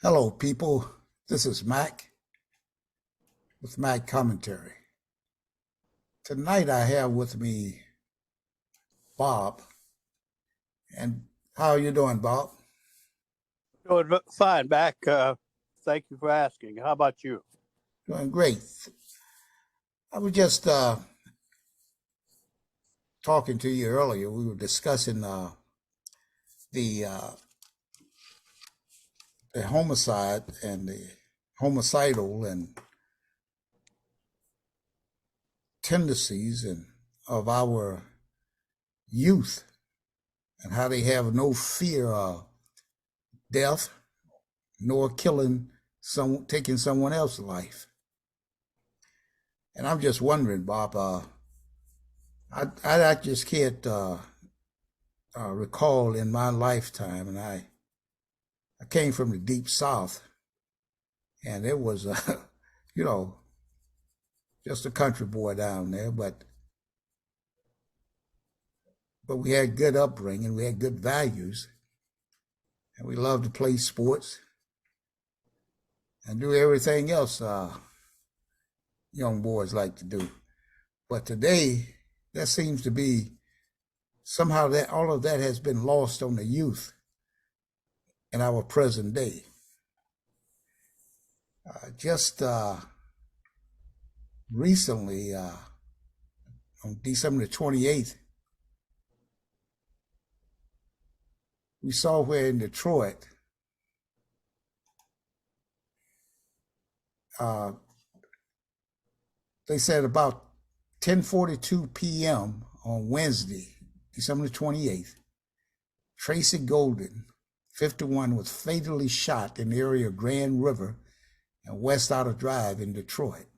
Hello, people. This is Mac with Mac Commentary. Tonight I have with me Bob. And how are you doing, Bob? Doing fine, Mac. Thank you for asking. How about you? Doing great. I was just talking to you earlier. We were discussing the uh, the homicide and the homicidal and tendencies and of our youth and how they have no fear of death nor taking someone else's life. And I'm just wondering, Bob, I just can't recall in my lifetime, and I came from the deep South, and it was, you know, just a country boy down there, but we had good upbringing, we had good values, and we loved to play sports and do everything else young boys like to do. But today, that seems to be somehow that all of that has been lost on the youth in our present day. Just recently, on December the 28th, we saw where in Detroit, they said about 10:42 p.m. on Wednesday, December 28th, Tracy Golden, 51, was fatally shot in the area of Grand River and West Outer Drive in Detroit.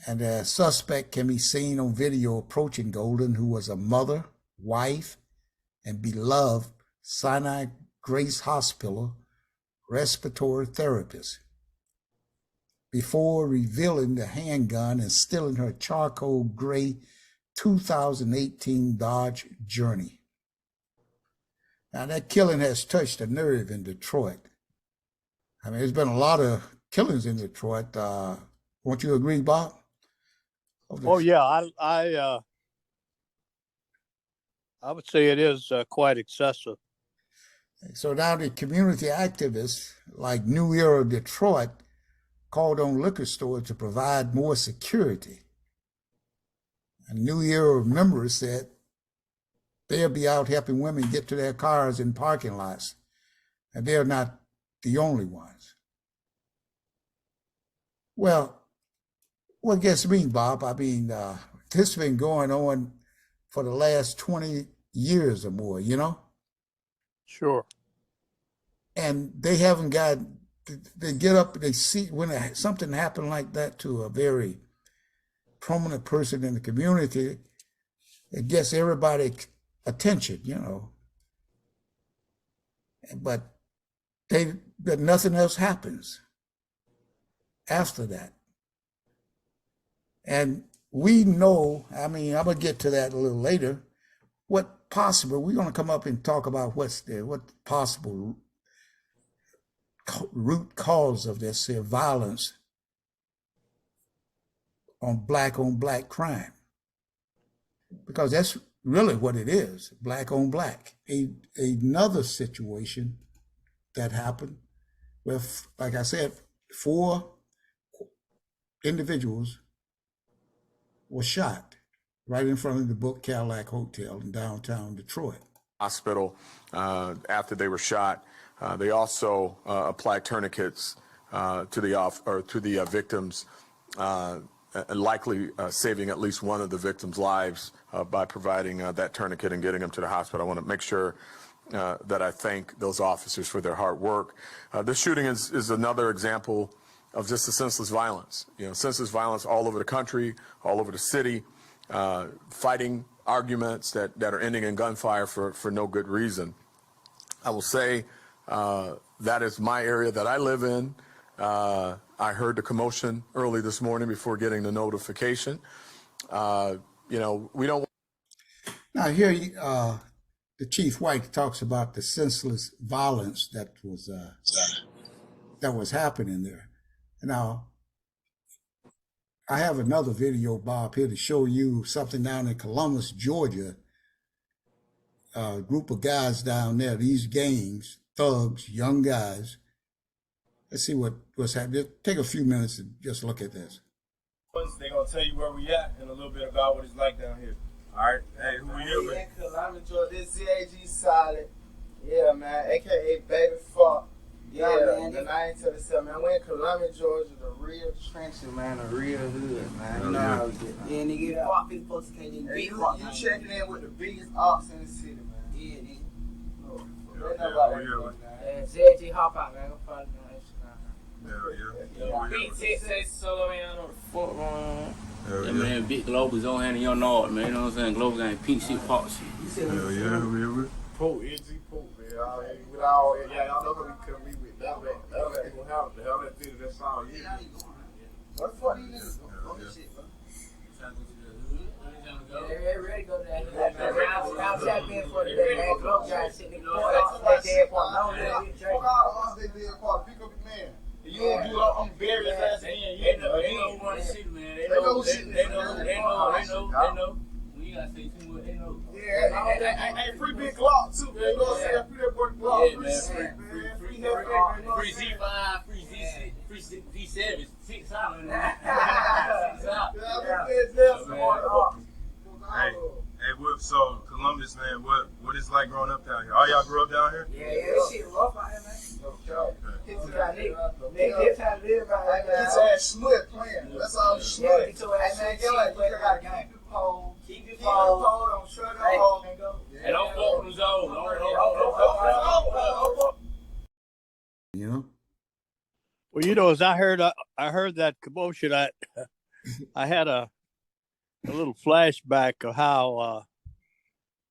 And the suspect can be seen on video approaching Golden, who was a mother, wife, and beloved Sinai Grace Hospital respiratory therapist, before revealing the handgun and stealing her charcoal gray 2018 Dodge Journey. Now, that killing has touched a nerve in Detroit. I mean, there's been a lot of killings in Detroit. Won't you agree, Bob? Oh yeah, I would say it is quite excessive. So now the community activists like New Era Detroit called on liquor stores to provide more security. And New Era members said they'll be out helping women get to their cars in parking lots, and they're not the only ones. Well, what gets me, Bob, I mean, this has been going on for the last 20 years or more, you know? Sure. And they haven't got, they get up, they see when something happened like that to a very prominent person in the community, it gets everybody's attention, you know. But nothing else happens after that. And we know, I mean, I'm gonna get to that a little later. What possible? We're gonna come up and talk about what possible root cause of this violence on black crime, because that's really what it is, black on black. Another situation that happened with, like I said, 4 individuals were shot right in front of the Book Cadillac Hotel in downtown Detroit. Hospital after they were shot. They also applied tourniquets to the victims, likely saving at least one of the victims' lives by providing that tourniquet and getting them to the hospital. I want to make sure that I thank those officers for their hard work. This shooting is another example of just the senseless violence. You know, senseless violence all over the country, all over the city, fighting arguments that are ending in gunfire for no good reason. I will say that is my area that I live in. I heard the commotion early this morning before getting the notification. You know, we don't. Now here, the Chief White talks about the senseless violence that was happening there. Now, I have another video, Bob, here to show you something down in Columbus, Georgia. A group of guys down there, these gangs, thugs, young guys. Let's see what's happening. Just take a few minutes and just look at this. They're going to tell you where we at and a little bit about what it's like down here. All right. Hey, who we here with? I'm enjoying this ZAG Solid. Yeah, man. AKA Baby Fuck. Yeah, man. The 927, man. We're in Columbia, Georgia, the real trenches, man. The real hood, man. You know how we get, man. Yeah, nigga, fuck these folks can't even Hey, beat you fuck. checking in with the biggest ops in the city, man. Yeah, nigga. Oh, Yeah, they know yeah, about we that, here man. with- ZG hop out, man. Go follow me on Instagram. Yeah. Big Texas, so man, I know the fuck going on. Hell Yeah, yeah. man, Big Global's on hand in your nod, man. You know what I'm saying? Global ain't pink shit, pop shit. You said Hell yeah, who we here with? Pope, NG Pope, man. With all, yeah, y'all know who we come be with. That's gonna happen. The hell that theater, that's all. Yeah. What the fuck these niggas doing? Yeah. Shit, bro. they ready to go to that hood, man. I'm tapping for the day, man. Globe guys sitting in the corner. That dead part. No, Fuck we drink. all the ones they did for. Pick up your man. You don't do it, I'm burying his ass again. They know who run the city, man. They know. We gotta say too much. They know. Yeah, hey, free Big Glock too, man. You know what I'm saying? Free that boy Glock. Yeah, man. Free Z5, free Z6, free Z7, 6 out. 6 out. Hey, what? So Columbus, man, what it's like growing up down here? All y'all grew up down here? Yeah, this shit rough out here, man. They trying to live out here. His ass smut playing. That's all Yeah, smut. get your ass Man, cheap, you gotta man. keep it pole. Keep it Keep it pole. pole. Don't shut it Hey, off. and go. And don't fuck with them zones. You know? Well, you know, as I heard that commotion, I had a little flashback of how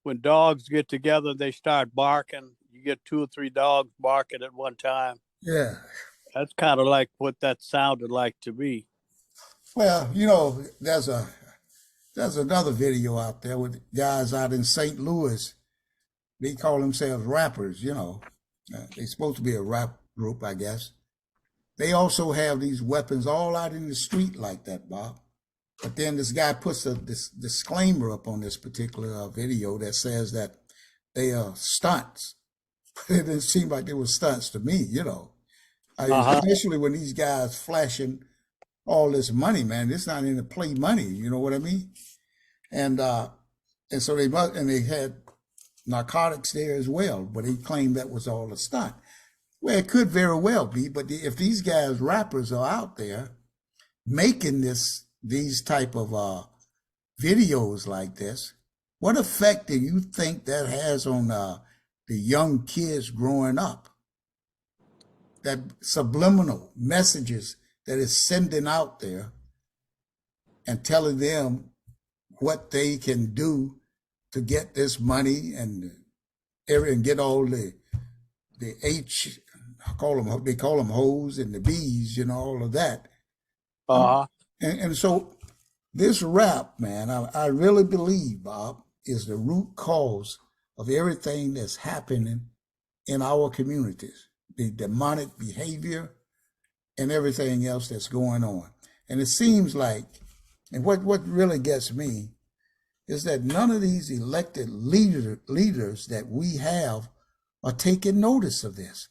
when dogs get together, they start barking. You get 2 or 3 dogs barking at one time. Yeah. That's kind of like what that sounded like to me. Well, you know, there's another video out there with guys out in St. Louis. They call themselves rappers, you know. They're supposed to be a rap group, I guess. They also have these weapons all out in the street like that, Bob. But then this guy puts this disclaimer up on this particular video that says that they are stunts. It didn't seem like they were stunts to me, you know. Especially when these guys flashing all this money, man. It's not in the play money, you know what I mean? And so they had narcotics there as well, but he claimed that was all a stunt. Well, it could very well be, but if these guys, rappers, are out there making these type of videos like this, what effect do you think that has on the young kids growing up? That subliminal messages that is sending out there and telling them what they can do to get this money and get all the they call them hoes and the bees, you know, all of that. And so this rap, man, I really believe, Bob, is the root cause of everything that's happening in our communities, the demonic behavior and everything else that's going on. And it seems like, and what really gets me is that none of these elected leaders that we have are taking notice of this.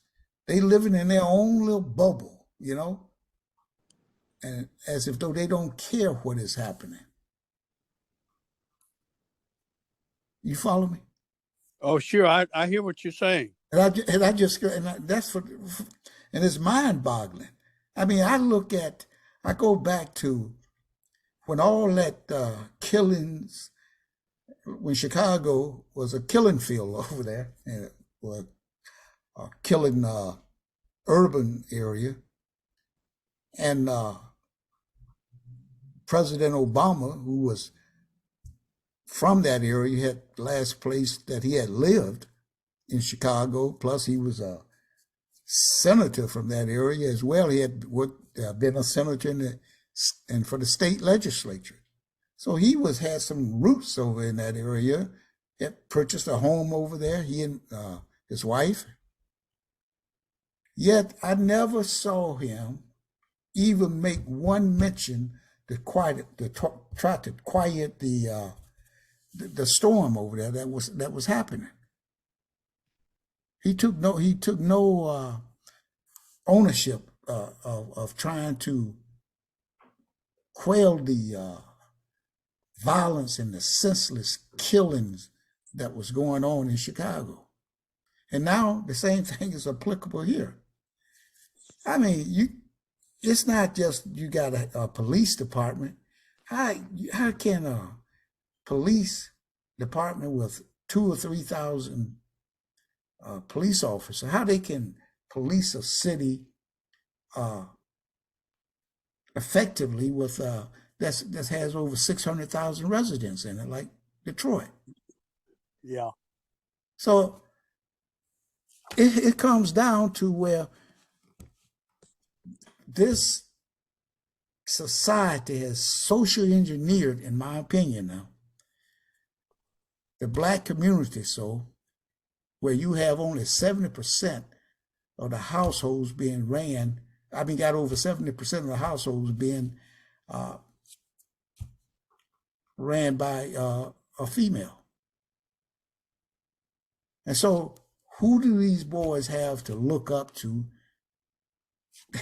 They living in their own little bubble, you know, and as if though they don't care what is happening. You follow me? Oh, sure. I hear what you're saying. And it's mind-boggling. I mean, I go back to when all that killings, when Chicago was a killing field over there, and it was a killing urban area, and President Obama, who was from that area, had the last place that he had lived in Chicago, plus he was a senator from that area as well. He had been a senator and for the state legislature. So he had some roots over in that area, had purchased a home over there, he and his wife. Yet I never saw him even make one mention to try to quiet the storm over there that was happening. He took no ownership of trying to quell the violence and the senseless killings that was going on in Chicago. And now the same thing is applicable here. I mean, it's not just you got a police department. How can a police department with 2,000 or 3,000 police officers, how they can police a city effectively with that has over 600,000 residents in it, like Detroit? Yeah. So it comes down to where this society has socially engineered, in my opinion now, the Black community, so where you have only 70% of the households being got over 70% of the households being ran by a female. And so who do these boys have to look up to?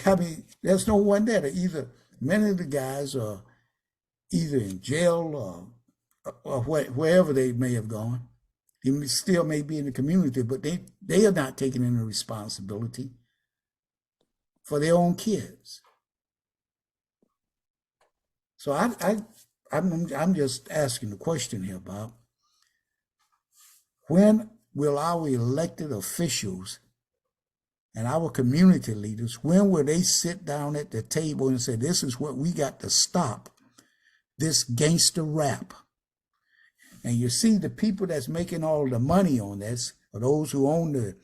I mean, there's no one there. Many of the guys are either in jail or wherever they may have gone. They still may be in the community, but they are not taking any responsibility for their own kids. So I'm just asking the question here, Bob. When will our elected officials and our community leaders, when will they sit down at the table and say, this is what we got to stop, this gangster rap? And you see the people that's making all the money on this are those who own the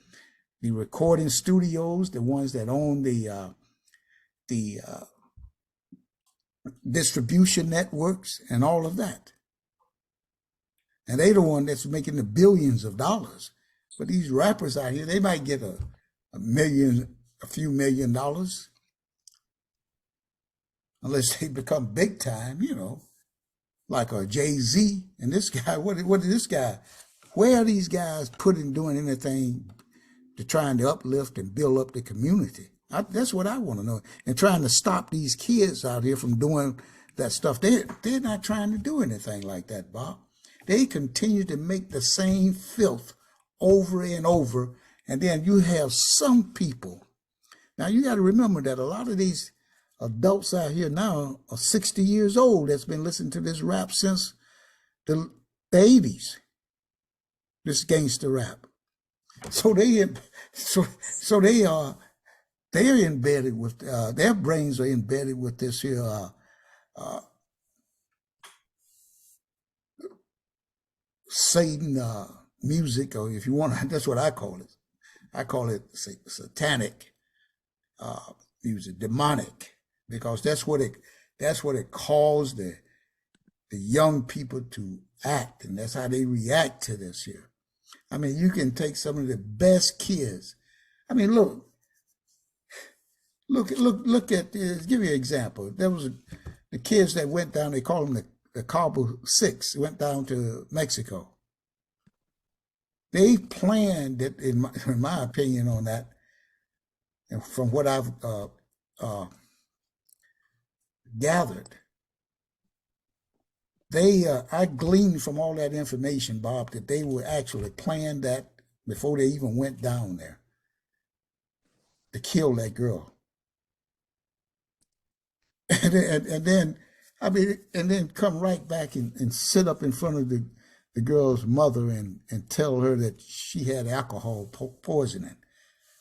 recording studios, the ones that own the distribution networks and all of that. And they the one that's making the billions of dollars. But these rappers out here, they might get a few million dollars, unless they become big time, like a Jay-Z. And this guy, what is this guy? Where are these guys doing anything to trying to uplift and build up the community? That's what I want to know. And trying to stop these kids out here from doing that stuff. They're not trying to do anything like that, Bob. They continue to make the same filth over and over. And then you have some people. Now you got to remember that a lot of these adults out here now are 60 years old that's been listening to this rap since the 80s, this gangster rap. So they're embedded with, their brains are embedded with this here Satan music, or if you want, that's what I call it. I call it satanic music, demonic, because that's what it calls the young people to act, and that's how they react to this here. I mean, you can take some of the best kids. I mean, look at this. Give you an example. There was the kids that went down. They call them the Cabo Six. Went down to Mexico. They planned it, in my opinion, on that, and from what I've gathered, I gleaned from all that information, Bob, that they were actually planned that before they even went down there to kill that girl. And then come right back and sit up in front of the girl's mother and tell her that she had alcohol poisoning.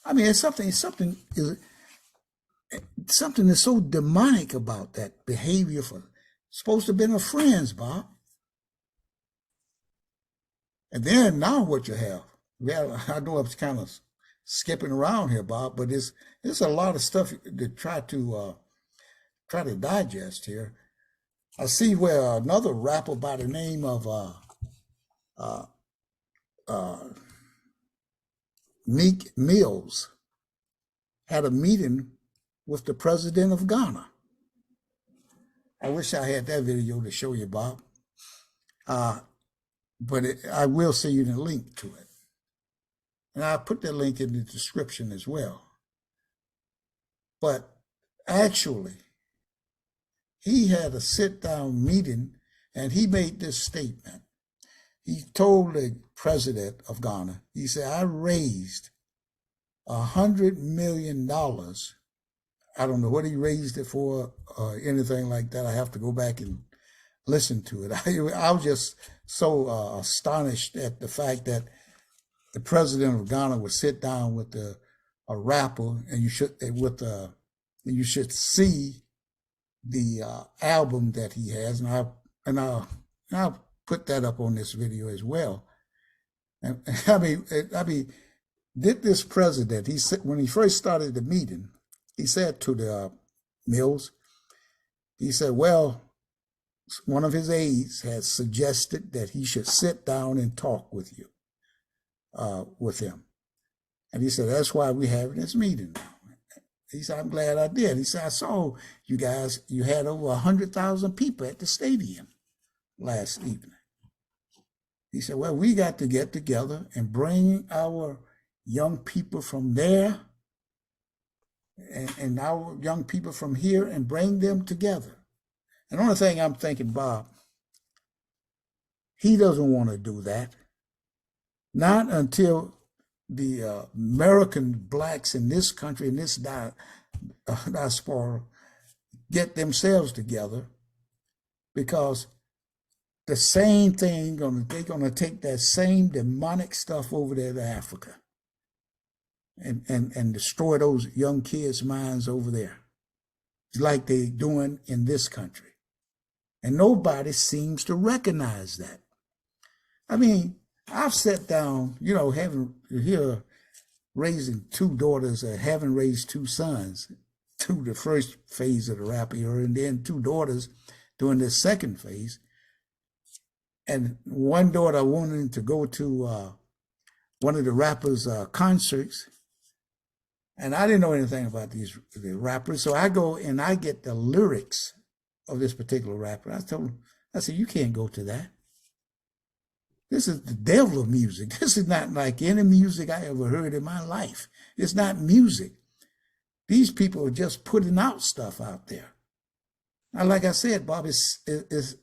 I mean, it's something that's so demonic about that behavior supposed to have been her friends, Bob. And then now what you have? Well, I know I'm kind of skipping around here, Bob, but there's a lot of stuff to try to digest here. I see where another rapper by the name of Meek Mills had a meeting with the president of Ghana. I wish I had that video to show you, Bob. But I will send you the link to it. And I'll put that link in the description as well. But actually, he had a sit-down meeting and he made this statement. He told the president of Ghana, he said, I raised $100 million. I don't know what he raised it for or anything like that. I have to go back and listen to it. I was just so astonished at the fact that the president of Ghana would sit down with a rapper, and you should see the album that he has, and I'll put that up on this video as well. And I mean, did this president? He said when he first started the meeting, he said to the Mills, he said, well, one of his aides has suggested that he should sit down and talk with you, with him. And he said, that's why we're having this meeting now. He said, I'm glad I did. He said, I saw you guys, you had over 100,000 people at the stadium last evening. He said, well, we got to get together and bring our young people from there and our young people from here and bring them together. And the only thing I'm thinking, Bob, he doesn't want to do that. Not until the American blacks in this country, in this diaspora, get themselves together, because the same thing, they're going to take that same demonic stuff over there to Africa and destroy those young kids' minds over there, like they're doing in this country. And nobody seems to recognize that. I mean, I've sat down, raising two daughters, having raised two sons, to the first phase of the rap era, and then two daughters during this second phase. And one daughter wanted to go to one of the rappers' concerts, and I didn't know anything about the rappers, so I go and I get the lyrics of this particular rapper. I told him, I said, you can't go to that. This is the devil of music. This is not like any music I ever heard in my life. It's not music. These people are just putting out stuff out there. Now, like I said, Bob, it's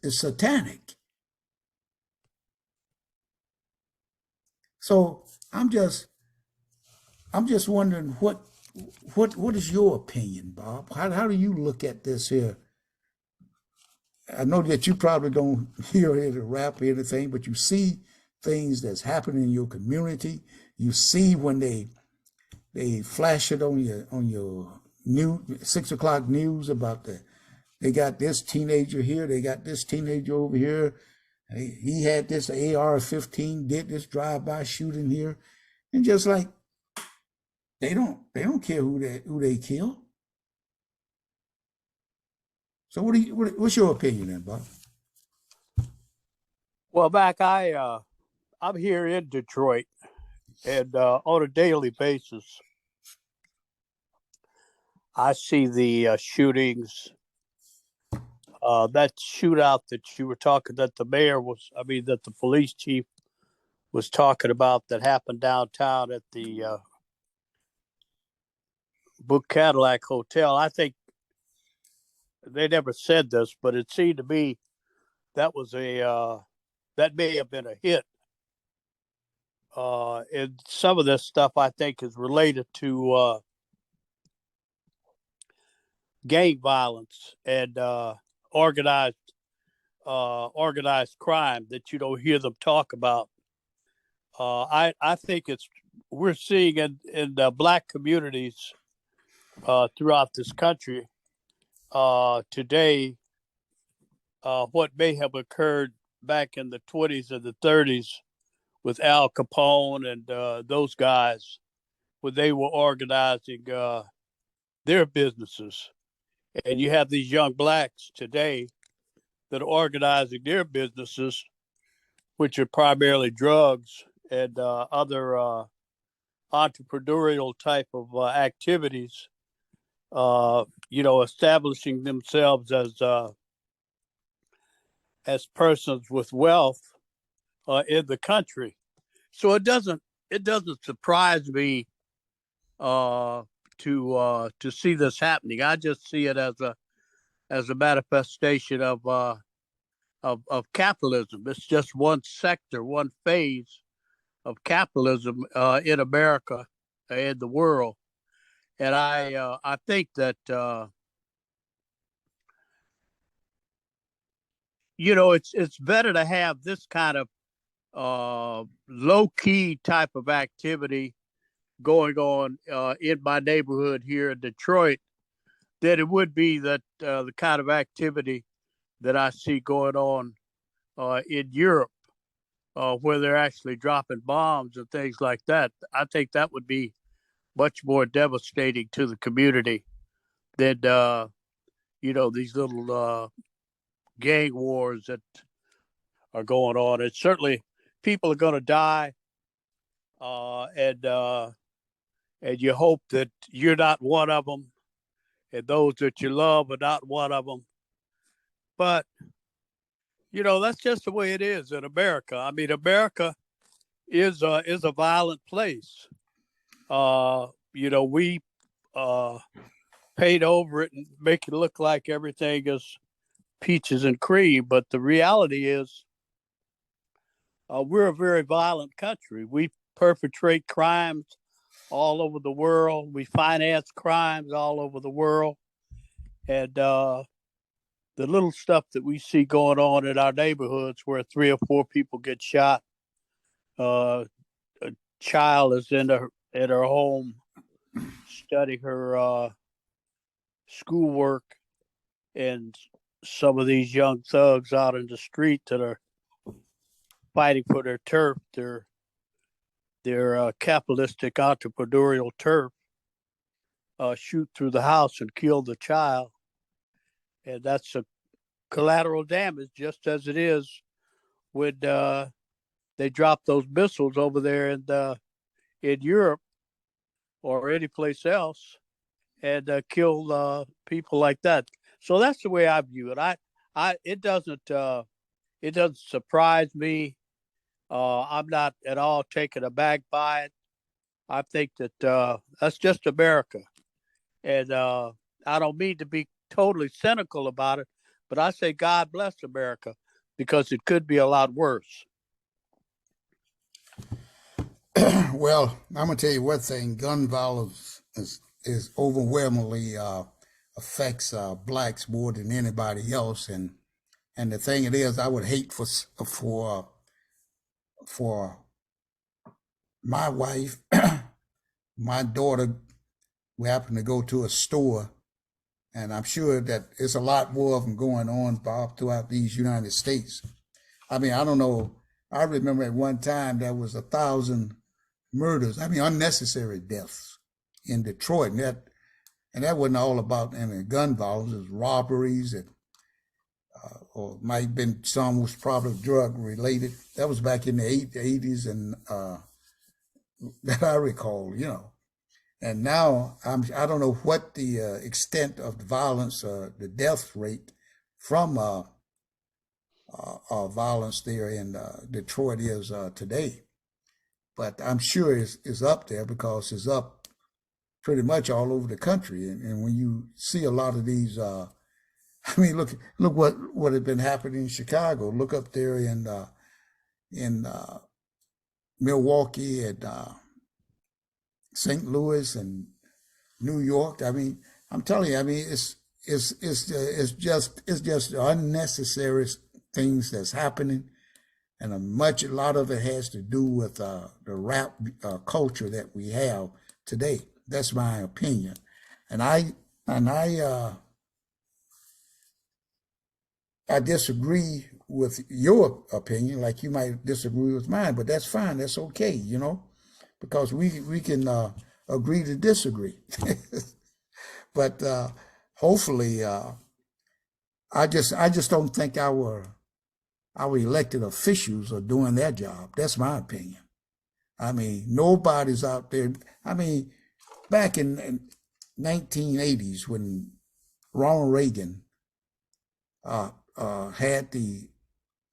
satanic. So I'm just wondering what is your opinion, Bob? How do you look at this here? I know that you probably don't hear the rap or anything, but you see things that's happening in your community. You see when they flash it on your new 6 o'clock news about they got this teenager here, they got this teenager over here. He had this AR-15, did this drive-by shooting here, and just like they don't care who they kill. So what's your opinion then, Bob? Well, Mac, I'm here in Detroit, and on a daily basis, I see the shootings. That shootout that you were talking, that the police chief was talking about, that happened downtown at the Book Cadillac Hotel. I think they never said this, but it seemed to me that may have been a hit. And some of this stuff I think is related to gang violence and organized crime that you don't hear them talk about. I think we're seeing in the black communities throughout this country today what may have occurred back in the 20s and the 30s with Al Capone and those guys, when they were organizing their businesses. And you have these young blacks today that are organizing their businesses, which are primarily drugs and other entrepreneurial type of activities, establishing themselves as persons with wealth in the country. So it doesn't surprise me to see this happening. I just see it as a manifestation of capitalism. It's just one sector, one phase of capitalism in America, in the world, and I think that it's better to have this kind of low key type of activity going on in my neighborhood here in Detroit than it would be that the kind of activity that I see going on in Europe, where they're actually dropping bombs and things like that. I think that would be much more devastating to the community than these little gang wars that are going on. And certainly, people are going to die, and you hope that you're not one of them, and those that you love are not one of them. But that's just the way it is in America. I mean, America is a violent place. We paint over it and make it look like everything is peaches and cream, but the reality is we're a very violent country. We perpetrate crimes all over the world. We finance crimes all over the world. And the little stuff that we see going on in our neighborhoods where 3 or 4 people get shot, a child is in her home studying her schoolwork, and some of these young thugs out in the street that are fighting for their turf, their capitalistic entrepreneurial turf, shoot through the house and kill the child. And that's a collateral damage, just as it is when they drop those missiles over there in Europe or any place else and kill people like that. So that's the way I view it. It doesn't surprise me. I'm not at all taken aback by it. I think that that's just America, and I don't mean to be totally cynical about it, but I say God bless America, because it could be a lot worse. Well, I'm gonna tell you one thing: gun violence is overwhelmingly affects blacks more than anybody else, and the thing it is, I would hate for my wife, my daughter. We happen to go to a store, and I'm sure that there's a lot more of them going on, Bob, throughout these United States. I mean, I don't know. I remember at one time there was 1,000 murders. I mean, unnecessary deaths in Detroit, and that wasn't all about gun violence. It was robberies, or might have been some was probably drug related. That was back in the 80s, and that I recall. And now I don't know what the extent of the violence, the death rate from violence there in Detroit is today, but I'm sure it's up there, because it's up pretty much all over the country. And when you see a lot of these, I mean, look what had been happening in Chicago. Look up there in Milwaukee and St. Louis and New York. I mean, I'm telling you, I mean, it's just unnecessary things that's happening, and a lot of it has to do with the rap culture that we have today. That's my opinion, and I disagree with your opinion, like you might disagree with mine, but that's fine. That's okay, because we can agree to disagree. But hopefully, I just don't think our elected officials are doing their job. That's my opinion. I mean, nobody's out there. I mean, back in 1980s when Ronald Reagan had the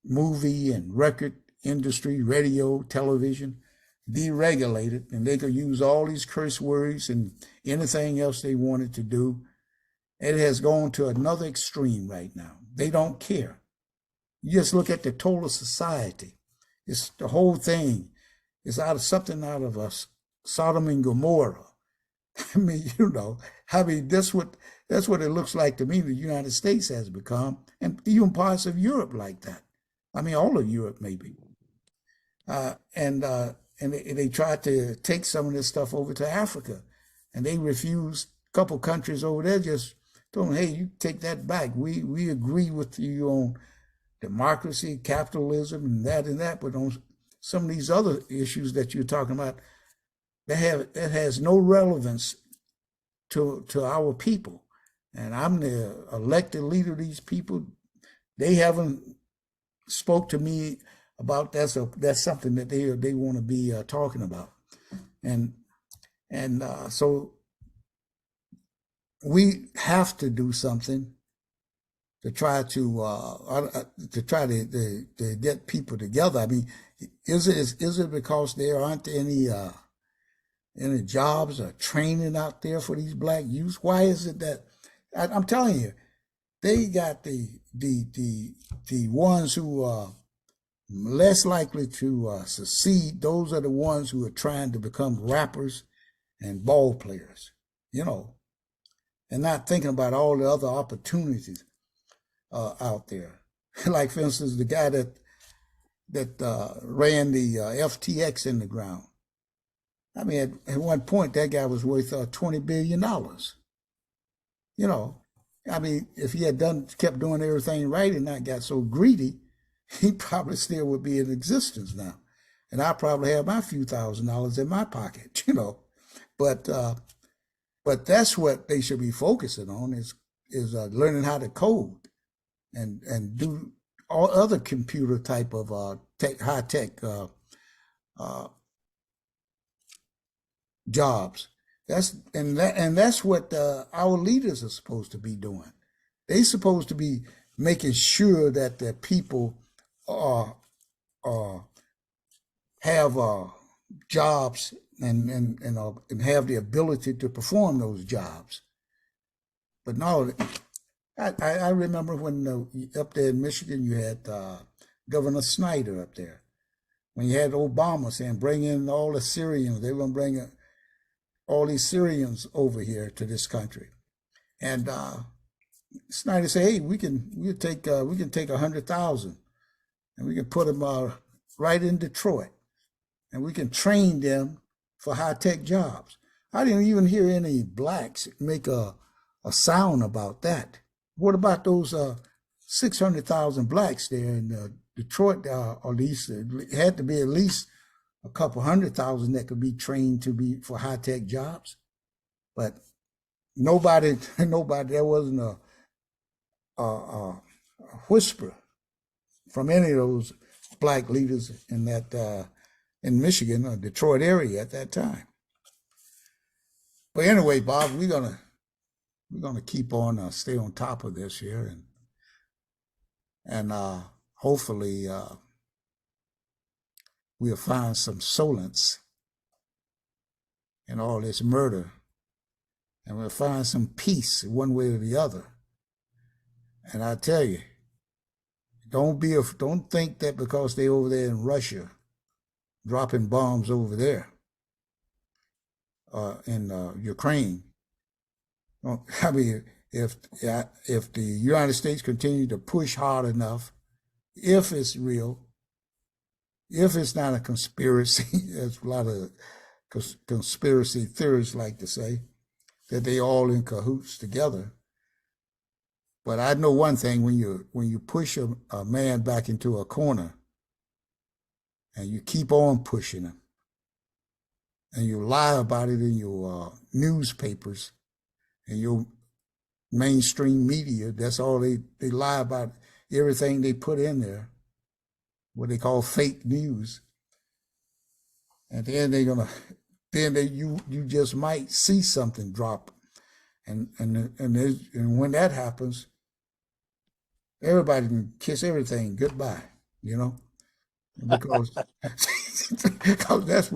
movie and record industry, radio, television, deregulated, and they could use all these curse words and anything else they wanted to do. It has gone to another extreme right now. They don't care. You just look at the total society. It's the whole thing is out of something out of us, Sodom and Gomorrah. I mean, that's what it looks like to me. The United States has become, and even parts of Europe like that. I mean, all of Europe maybe. And they tried to take some of this stuff over to Africa, and they refused. A couple countries over there just told them, "Hey, you take that back. We agree with you on democracy, capitalism, and that, but on some of these other issues that you're talking about, that has no relevance to our people." And I'm the elected leader of these people. They haven't spoke to me about that, so that's something that they want to be talking about, and so we have to do something to try to get people together. I mean, is it because there aren't any jobs or training out there for these black youth? Why is it that I'm telling you, they got the ones who are less likely to succeed? Those are the ones who are trying to become rappers and ball players, and not thinking about all the other opportunities out there. Like, for instance, the guy that ran the FTX in the ground. I mean, at one point, that guy was worth $20 billion. I mean, if he had kept doing everything right and not got so greedy, he probably still would be in existence now. And I probably have my few $1,000s in my pocket, But that's what they should be focusing on is learning how to code and do all other computer type of high tech jobs. That's what our leaders are supposed to be doing. They're supposed to be making sure that the people have jobs and have the ability to perform those jobs. But no, I remember when up there in Michigan you had Governor Snyder up there. When you had Obama saying bring in all the Syrians, they were going to bring all these Syrians over here to this country, and Snyder said, "Hey, we can take 100,000, and we can put them right in Detroit, and we can train them for high tech jobs." I didn't even hear any blacks make a sound about that. What about those 600,000 blacks there in Detroit? Or at least it had to be at least a couple 100,000 that could be trained to be for high tech jobs, but nobody. There wasn't a whisper from any of those black leaders in that in Michigan or Detroit area at that time. But anyway, Bob, we're gonna keep on stay on top of this here, and hopefully we'll find some solace in all this murder, and we'll find some peace one way or the other. And I tell you, don't think that because they're over there in Russia dropping bombs over there in Ukraine. I mean, if the United States continue to push hard enough, if it's real, if it's not a conspiracy, as a lot of conspiracy theorists like to say, that they all in cahoots together. But I know one thing: when you push a man back into a corner, and you keep on pushing him, and you lie about it in your newspapers and your mainstream media, that's all they lie about, everything they put in there, what they call fake news. And you just might see something drop, and when that happens, everybody can kiss everything goodbye, because because that's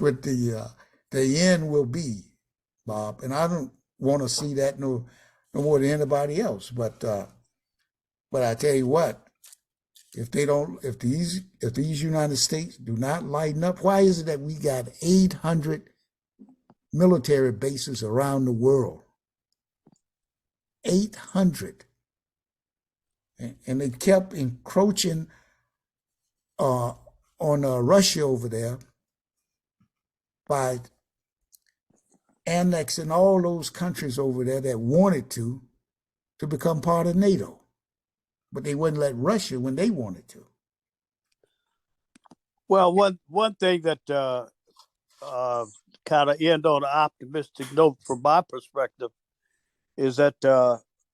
what the end will be, Bob. And I don't want to see that no more than anybody else. But I tell you what, if these United States do not lighten up, why is it that we got 800 military bases around the world? 800. And they kept encroaching on Russia over there by annexing all those countries over there that wanted to become part of NATO. But they wouldn't let Russia when they wanted to. Well, one thing that kind of end on an optimistic note from my perspective is that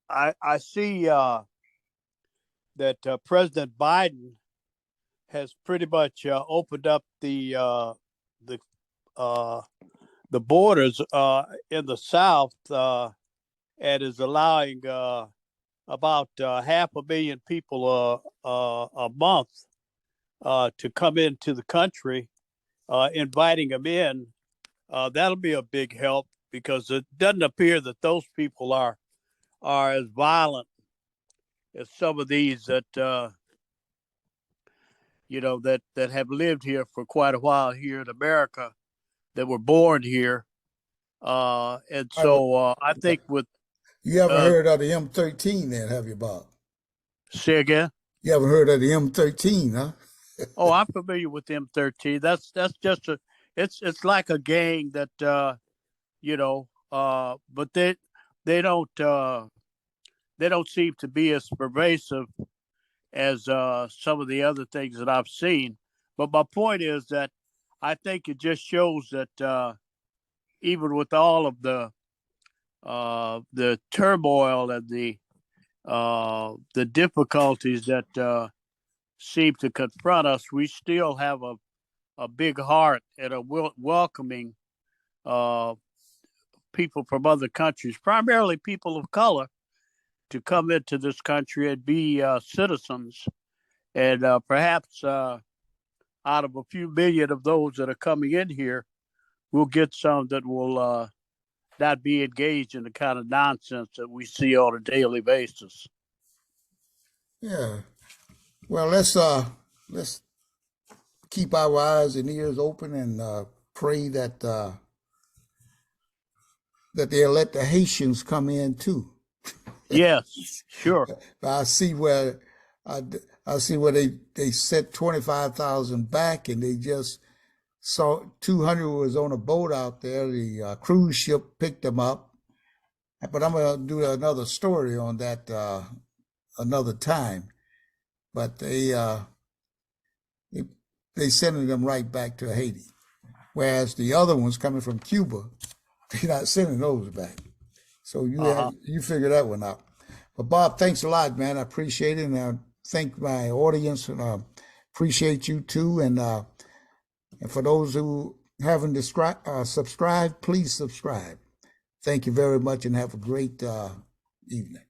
I see that President Biden has pretty much opened up the borders in the South and is allowing about 500,000 people a month to come into the country, inviting them in. That'll be a big help because it doesn't appear that those people are as violent as some of these that that have lived here for quite a while here in America, that were born here, and so I think with you haven't heard of the M13, then, have you, Bob? Say again. You haven't heard of the M13, huh? Oh, I'm familiar with M13. That's just it's like a gang that but they don't seem to be as pervasive as some of the other things that I've seen. But my point is that I think it just shows that even with all of the turmoil and the difficulties that seem to confront us, we still have a big heart and a welcoming people from other countries, primarily people of color, to come into this country and be citizens. And perhaps out of a few million of those that are coming in here, we'll get some that will not be engaged in the kind of nonsense that we see on a daily basis. Yeah. Well, let's keep our eyes and ears open and pray that they'll let the Haitians come in too. Yes, sure. I see where they set 25,000 back, and they just saw 200 was on a boat out there. The cruise ship picked them up. But I'm gonna do another story on that another time. But they sending them right back to Haiti, whereas the other ones coming from Cuba, they're not sending those back. So you figure that one out. But Bob, thanks a lot, man. I appreciate it, and I thank my audience, and appreciate you too. And for those who haven't subscribed, please subscribe. Thank you very much, and have a great evening.